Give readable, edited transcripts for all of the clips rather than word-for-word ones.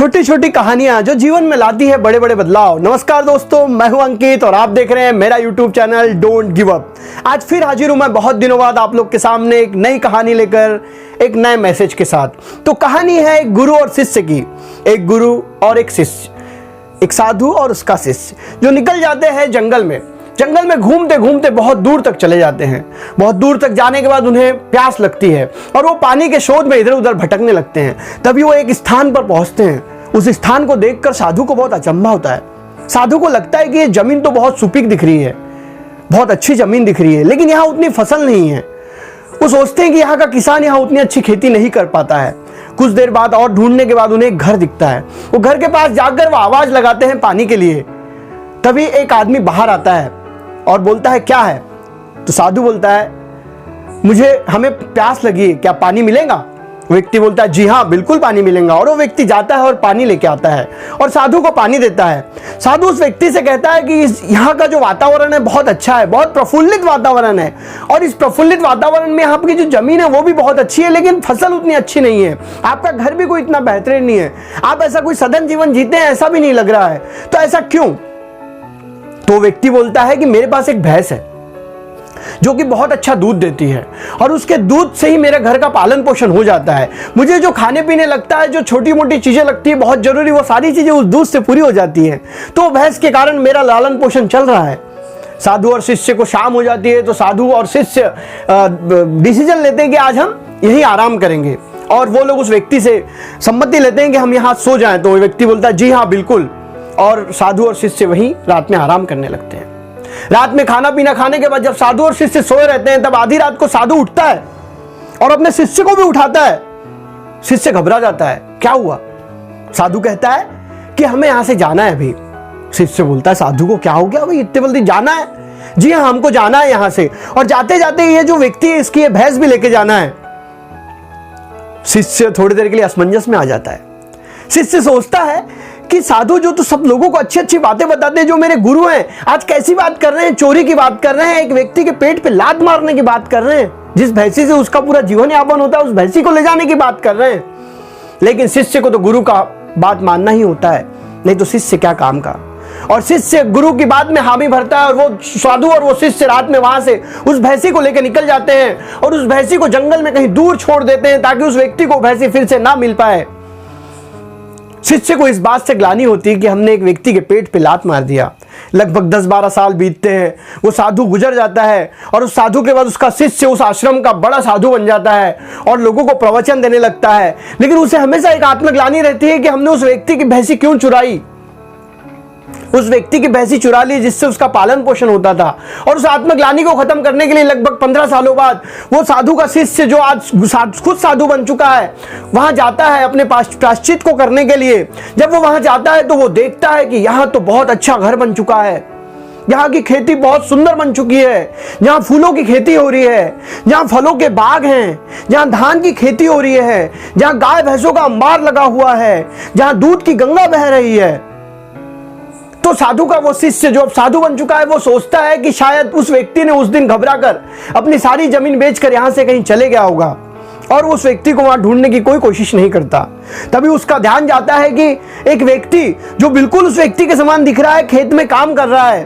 छोटी छोटी कहानियां जो जीवन में लाती है बड़े बड़े बदलाव। नमस्कार दोस्तों, मैं हूं अंकित और आप देख रहे हैं मेरा YouTube channel don't give up. आज फिर हाजिर हूं मैं बहुत दिनों बाद आप लोग के सामने एक नई कहानी लेकर, एक नए मैसेज के साथ। तो कहानी है एक गुरु और शिष्य की। एक गुरु और एक शिष्य, एक साधु और उसका शिष्य जो निकल जाते हैं जंगल में घूमते घूमते बहुत दूर तक चले जाते हैं। बहुत दूर तक जाने के बाद उन्हें प्यास लगती है और वो पानी के शोध में इधर उधर भटकने लगते हैं। तभी वो एक स्थान पर पहुंचते हैं। उस स्थान को देखकर साधु को बहुत अचंभा होता है। साधु को लगता है कि ये जमीन तो बहुत सुपीक दिख रही है, बहुत अच्छी जमीन दिख रही है, लेकिन यहाँ उतनी फसल नहीं है। वो सोचते हैं कि यहाँ का किसान यहाँ उतनी अच्छी खेती नहीं कर पाता है। कुछ देर बाद और ढूंढने के बाद उन्हें एक घर दिखता है। वो घर के पास जाकर वो आवाज लगाते हैं पानी के लिए। तभी एक आदमी बाहर आता है और बोलता है, क्या है? तो साधु बोलता है, हमें प्यास लगी है, क्या पानी मिलेगा? व्यक्ति बोलता है, जी हाँ बिल्कुल पानी मिलेगा। और वो व्यक्ति जाता है और पानी लेके आता है और साधु को पानी देता है। साधु उस व्यक्ति से कहता है कि यहाँ का जो वातावरण है बहुत अच्छा है, बहुत प्रफुल्लित वातावरण है, और इस प्रफुल्लित वातावरण में आपकी जो जमीन है वो भी बहुत अच्छी है, लेकिन फसल उतनी अच्छी नहीं है। आपका घर भी कोई इतना बेहतरीन नहीं है, आप ऐसा कोई सधन जीवन जीते हैं ऐसा भी नहीं लग रहा है, तो ऐसा क्यों? तो व्यक्ति बोलता है कि मेरे पास एक भैंस है जो कि बहुत अच्छा दूध देती है और उसके दूध से ही मेरे घर का पालन पोषण हो जाता है। मुझे जो खाने पीने लगता है, जो छोटी मोटी चीजें लगती है बहुत जरूरी, वो सारी चीजें उस दूध से पूरी हो जाती है। तो भैंस के कारण मेरा लालन पोषण चल रहा है। साधु और शिष्य को शाम हो जाती है तो साधु और शिष्य डिसीजन लेते हैं कि आज हम यही आराम करेंगे, और वो लोग उस व्यक्ति से सम्मति लेते हैं कि हम यहाँ सो जाएं। तो वो व्यक्ति बोलता है, जी हाँ बिल्कुल, और साधु और शिष्य वहीं रात में आराम करने लगते हैं। रात में खाना पीना खाने के बाद जब साधु और शिष्य सोए रहते हैं, तब आधी रात को साधु उठता है और अपने शिष्य को भी उठाता है। शिष्य घबरा जाता है, क्या हुआ? साधु कहता है कि हमें यहां से जाना है अभी। शिष्य बोलता है, साधु को क्या हो गया भाई, इतने जल्दी जाना है? जी हाँ हमको जाना है यहां से, और जाते जाते ये जो व्यक्ति है इसकी भैंस भी लेके जाना है। शिष्य थोड़ी देर के लिए असमंजस में आ जाता है। शिष्य सोचता है कि साधु जो तो सब लोगों को अच्छी अच्छी बातें बताते हैं, जो मेरे गुरु हैं, आज कैसी बात कर रहे हैं? चोरी की बात कर रहे हैं, एक व्यक्ति के पेट पे लात मारने की बात कर रहे हैं, जिस भैंसी से उसका पूरा जीवन यापन होता है उस भैंसी को ले जाने की बात कर रहे हैं। लेकिन शिष्य को तो गुरु का बात मानना ही होता है, नहीं तो शिष्य क्या काम का। और शिष्य गुरु की बात में हामी भरता है, और वो साधु और वो शिष्य रात में वहां से उस भैंसी को लेकर निकल जाते हैं और उस भैंसी को जंगल में कहीं दूर छोड़ देते हैं ताकि उस व्यक्ति को भैंसी फिर से ना मिल पाए। शिष्य को इस बात से ग्लानि होती है कि हमने एक व्यक्ति के पेट पे लात मार दिया। लगभग 10-12 साल बीतते हैं, वो साधु गुजर जाता है, और उस साधु के बाद उसका शिष्य उस आश्रम का बड़ा साधु बन जाता है और लोगों को प्रवचन देने लगता है। लेकिन उसे हमेशा एक आत्मग्लानि रहती है कि हमने उस व्यक्ति की भैंसी क्यों चुराई। उस व्यक्ति की भैंसी चुरा ली जिससे उसका पालन पोषण होता था। और उस आत्मग्लानि को खत्म करने के लिए लगभग 15 सालों बाद वो साधु का शिष्य, जो आज खुद साधु बन चुका है, वहां जाता है अपने प्रायश्चित को करने के लिए। जब वो वहां जाता है तो वो देखता है कि यहाँ तो बहुत अच्छा घर बन चुका है, यहाँ की खेती बहुत सुंदर बन चुकी है, जहाँ फूलों की खेती हो रही है, जहाँ फलों के बाग हैं, जहाँ धान की खेती हो रही है, जहाँ गाय भैंसों का अंबार लगा हुआ है, जहाँ दूध की गंगा बह रही है। तो साधु का वो शिष्य जो अब साधु बन चुका है, वो सोचता है कि शायद उस व्यक्ति ने उस दिन घबराकर अपनी सारी जमीन बेचकर यहां से कहीं चले गया होगा, और उस व्यक्ति को वहां ढूंढने की कोई कोशिश नहीं करता। तभी उसका ध्यान जाता है कि एक व्यक्ति जो बिल्कुल उस व्यक्ति के समान दिख रहा है खेत में काम कर रहा है,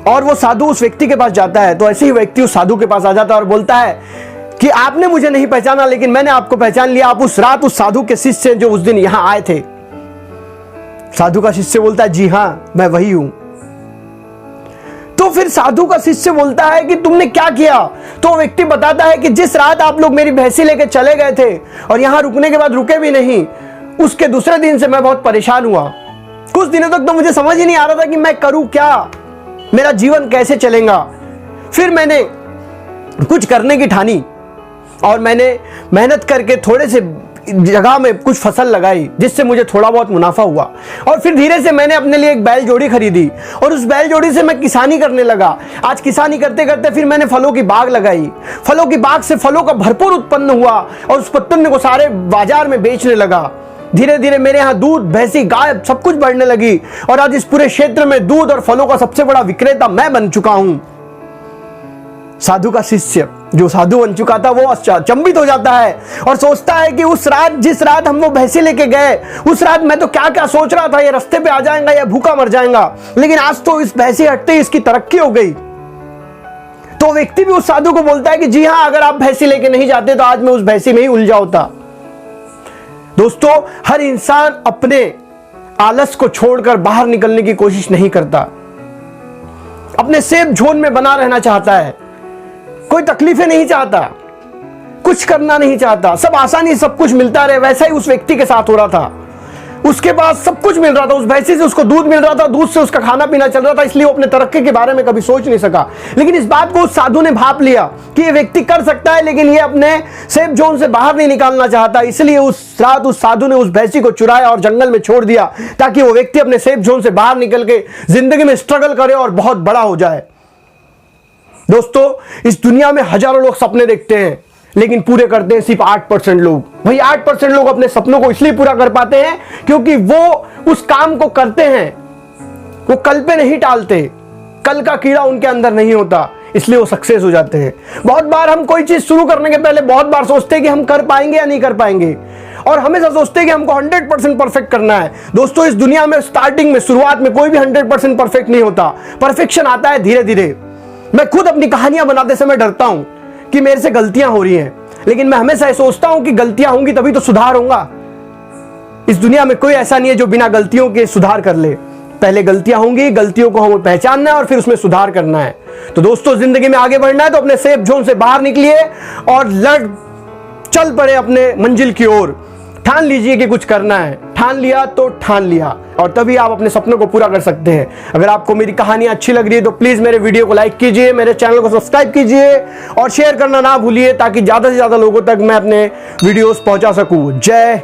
और वो साधु उस व्यक्ति के पास जाता है। तो ऐसे ही व्यक्ति उस साधु के पास आ जाता है और बोलता है कि आपने मुझे नहीं पहचाना, लेकिन मैंने आपको पहचान लिया, आप उस रात उस साधु के शिष्य जो उस दिन यहां आए थे। साधु का शिष्य बोलता है, जी हां मैं वही हूं। तो फिर साधु का शिष्य बोलता है कि तुमने क्या किया? तो व्यक्ति बताता है कि जिस रात आप लोग मेरी भैंसी लेकर चले गए थे और यहां रुकने के बाद रुके भी नहीं, उसके दूसरे दिन से मैं बहुत परेशान हुआ। कुछ दिनों तक तो मुझे समझ ही नहीं आ रहा था कि मैं करूं क्या, मेरा जीवन कैसे चलेगा। फिर मैंने कुछ करने की ठानी और मैंने मेहनत करके थोड़े से जगह में कुछ फसल लगाई, जिससे मुझे थोड़ा बहुत मुनाफा हुआ। और फिर धीरे से मैंने अपने लिए एक बैल जोड़ी खरीदी और उस बैल जोड़ी से मैं किसानी करने लगा। आज किसानी करते करते फिर मैंने फलों की बाग लगाई। फलों की बाग से फलों का भरपूर उत्पन्न हुआ और उस उत्पन्न को सारे बाजार में बेचने लगा। धीरे धीरे मेरे यहाँ दूध, भैंसी, गाय सब कुछ बढ़ने लगी और आज इस पूरे क्षेत्र में दूध और फलों का सबसे बड़ा विक्रेता मैं बन चुका हूं। साधु का शिष्य जो साधु बन चुका था वो अचंभित हो जाता है और सोचता है कि उस रात, जिस रात हम वो भैंसे लेके गए, उस रात मैं तो क्या क्या सोच रहा था, ये रास्ते पे आ जाएगा या भूखा मर जाएगा, लेकिन आज तो इस भैंसे हटते ही इसकी तरक्की हो गई। तो व्यक्ति भी उस साधु को बोलता है कि जी हां, अगर आप भैंसी लेके नहीं जाते तो आज मैं उस भैंसी में ही उलझा होता। दोस्तों, हर इंसान अपने आलस को छोड़कर बाहर निकलने की कोशिश नहीं करता, अपने सेफ जोन में बना रहना चाहता है, कोई तकलीफें नहीं चाहता, कुछ करना नहीं चाहता, सब आसानी सब कुछ मिलता रहे। वैसा ही उस व्यक्ति के साथ हो रहा था, उसके पास सब कुछ मिल रहा था, उस भैंसी से उसको दूध मिल रहा था, दूध से उसका खाना पीना चल रहा था, इसलिए वो अपने तरक्की के बारे में कभी सोच नहीं सका। लेकिन इस बात को उस साधु ने भाप लिया कि ये व्यक्ति कर सकता है, लेकिन ये अपने सेफ जोन से बाहर नहीं निकालना चाहता, इसलिए उस रात उस साधु ने उस भैंसी को चुराया और जंगल में छोड़ दिया, ताकि वो व्यक्ति अपने सेफ जोन से बाहर निकल के जिंदगी में स्ट्रगल करे और बहुत बड़ा हो जाए। दोस्तों, इस दुनिया में हजारों लोग सपने देखते हैं, लेकिन पूरे करते हैं सिर्फ 8% लोग। वही 8% लोग अपने सपनों को इसलिए पूरा कर पाते हैं क्योंकि वो उस काम को करते हैं, वो कल पे नहीं टालते, कल का कीड़ा उनके अंदर नहीं होता, इसलिए वो सक्सेस हो जाते हैं। बहुत बार हम कोई चीज शुरू करने के पहले बहुत बार सोचते हैं कि हम कर पाएंगे या नहीं कर पाएंगे, और हमेशा सोचते हैं कि हमको 100% परफेक्ट करना है। दोस्तों, इस दुनिया में स्टार्टिंग में, शुरुआत में कोई भी 100% परफेक्ट नहीं होता, परफेक्शन आता है धीरे धीरे। मैं खुद अपनी कहानियां बनाते समय डरता हूं कि मेरे से गलतियां हो रही हैं, लेकिन मैं हमेशा सोचता हूं कि गलतियां होंगी तभी तो सुधार होगा। इस दुनिया में कोई ऐसा नहीं है जो बिना गलतियों के सुधार कर ले। पहले गलतियां होंगी, गलतियों को हमें पहचानना है और फिर उसमें सुधार करना है। तो दोस्तों, जिंदगी में आगे बढ़ना है तो अपने सेफ जोन से बाहर निकलिए और चल पड़े अपने मंजिल की ओर। ठान लीजिए कि कुछ करना है, ठान लिया तो ठान लिया, और तभी आप अपने सपनों को पूरा कर सकते हैं। अगर आपको मेरी कहानियां अच्छी लग रही है तो प्लीज मेरे वीडियो को लाइक कीजिए, मेरे चैनल को सब्सक्राइब कीजिए और शेयर करना ना भूलिए, ताकि ज्यादा से ज्यादा लोगों तक मैं अपने वीडियोस पहुंचा सकूं। जय